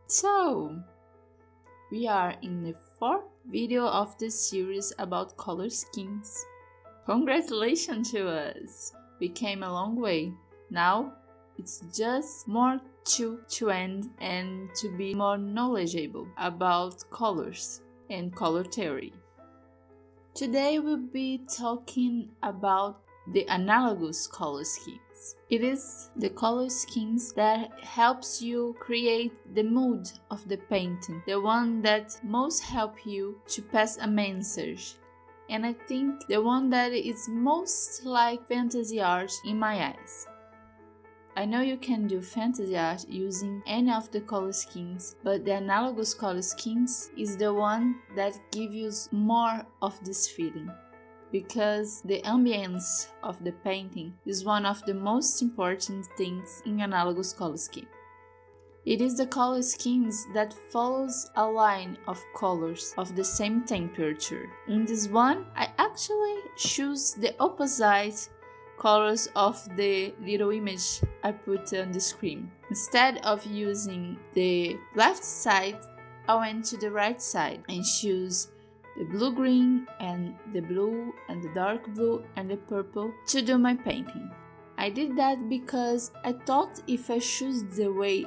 So, we are in the fourth video of this series about color schemes. Congratulations to us! We came a long way. Now, it's just more to end and to be more knowledgeable about colors and color theory. Today we'll be talking about the analogous color schemes. It is the color schemes that helps you create the mood of the painting, the one that most help you to pass a message. And I think the one that is most like fantasy art in my eyes. I know you can do fantasy art using any of the color schemes, but the analogous color schemes is the one that gives you more of this feeling. Because the ambience of the painting is one of the most important things in analogous color scheme. It is the color schemes that follows a line of colors of the same temperature. In this one, I actually choose the opposite colors of the little image I put on the screen. Instead of using the left side, I went to the right side and choose the blue-green and the blue and the dark blue and the purple to do my painting. I did that because I thought if I choose the way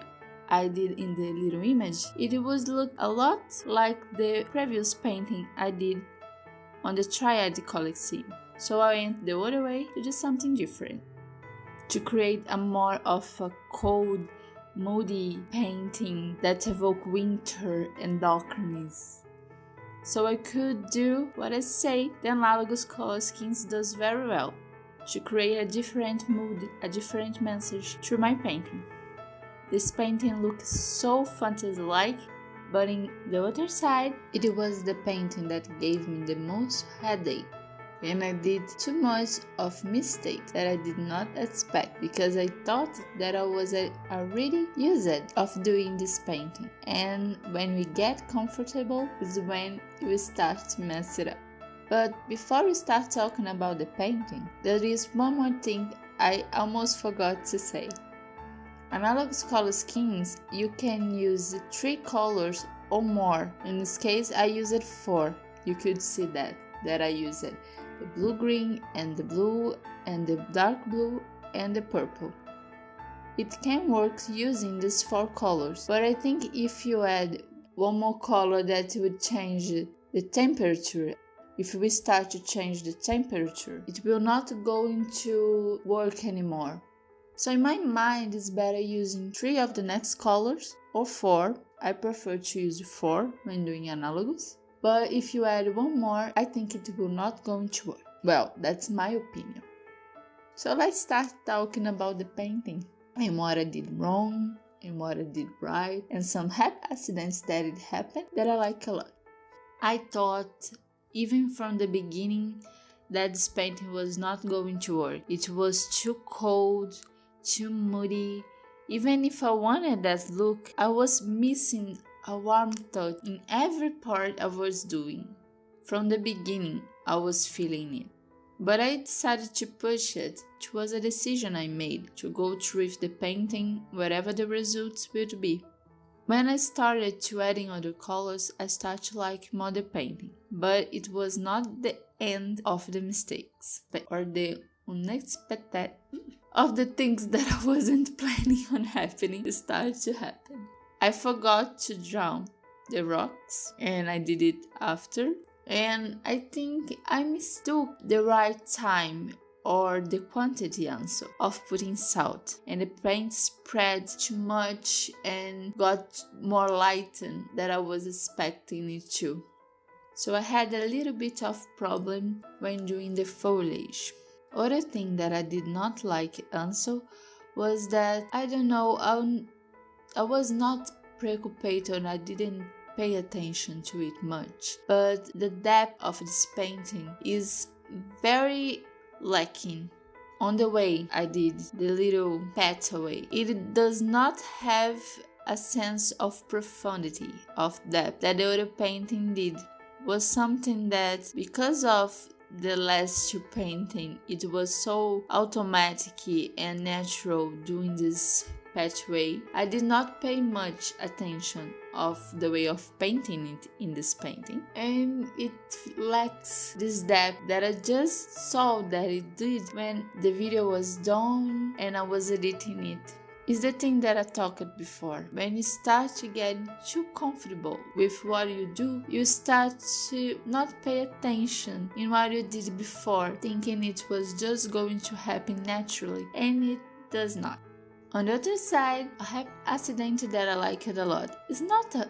I did in the little image, it would look a lot like the previous painting I did on the triad color scheme. So I went the other way to do something different, to create a more of a cold, moody painting that evoke winter and darkness. So I could do what I say the analogous color schemes does very well, to create a different mood, a different message through my painting. This painting looks so fantasy-like, but in the other side, it was the painting that gave me the most headache. And I did too much of mistakes that I did not expect because I thought that I was already used of doing this painting. And when we get comfortable is when we start to mess it up. But before we start talking about the painting, there is one more thing I almost forgot to say. Analogous color schemes, you can use 3 colors or more. In this case, I used 4. You could see that I used it. The blue-green and the blue and the dark blue and the purple. It can work using these 4 colors, but I think if you add one more color that would change the temperature, if we start to change the temperature, it will not going to work anymore. So in my mind, it's better using 3 of the next colors or 4. I prefer to use 4 when doing analogous. But if you add one more, I think it will not going to work. Well, that's my opinion. So let's start talking about the painting and what I did wrong and what I did right and some happy accidents that it happened that I like a lot. I thought even from the beginning that this painting was not going to work. It was too cold, too moody. Even if I wanted that look, I was missing a warm touch in every part I was doing. From the beginning, I was feeling it. But I decided to push it. It was a decision I made to go through with the painting, whatever the results would be. When I started to adding other colors, I started to like more the painting. But it was not the end of the mistakes, or the unexpected of the things that I wasn't planning on happening started to happen. I forgot to draw the rocks and I did it after, and I think I mistook the right time or the quantity also of putting salt, and the paint spread too much and got more lightened than I was expecting it to. So I had a little bit of problem when doing the foliage. Other thing that I did not like also was that I was not preoccupied, I didn't pay attention to it much, but the depth of this painting is very lacking. On the way I did the little pathway, it does not have a sense of profundity, of depth that the other painting did. Was something that because of the last 2 painting, it was so automatic and natural doing this patch way, I did not pay much attention of the way of painting it in this painting, and it lacks this depth that I just saw that it did when the video was done and I was editing it. It's the thing that I talked before. When you start to get too comfortable with what you do, you start to not pay attention in what you did before, thinking it was just going to happen naturally, and it does not. On the other side, I have accident that I like it a lot. It's not a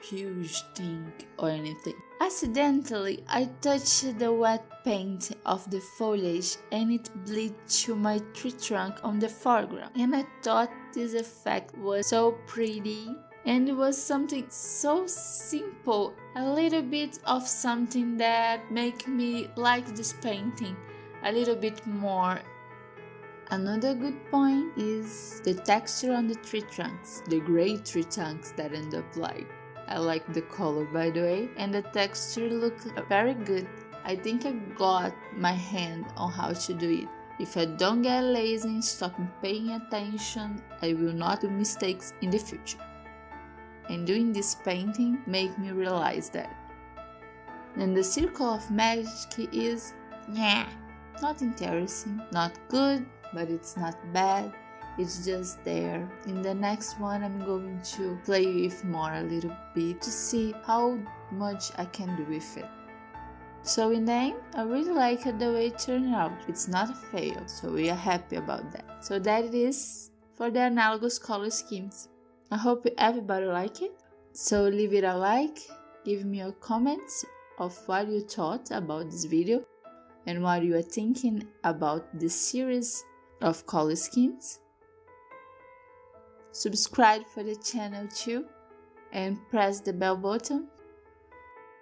huge thing or anything. Accidentally, I touched the wet paint of the foliage and it bled to my tree trunk on the foreground. And I thought this effect was so pretty. And it was something so simple, a little bit of something that make me like this painting a little bit more. Another good point is the texture on the tree trunks, the gray tree trunks that end up like. I like the color, by the way, and the texture look very good. I think I got my hand on how to do it. If I don't get lazy and stop paying attention, I will not do mistakes in the future. And doing this painting made me realize that. And the circle of magic is, not interesting, not good, but it's not bad, it's just there. In the next one I'm going to play with more a little bit to see how much I can do with it. So in the end, I really like the way it turned out. It's not a fail, so we are happy about that. So that it is for the analogous color schemes. I hope everybody like it. So leave it a like, give me your comments of what you thought about this video and what you are thinking about this series of color schemes. Subscribe for the channel too and press the bell button,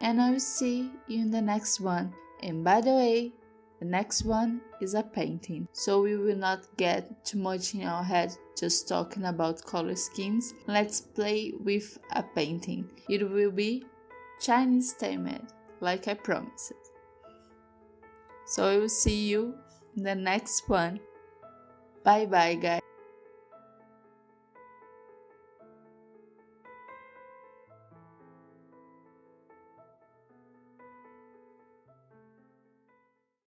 and I will see you in the next one. And by the way, the next one is a painting, so we will not get too much in our head just talking about color schemes. Let's play with a painting. It will be Chinese themed, like I promised. So I will see you in the next one. Bye bye guys.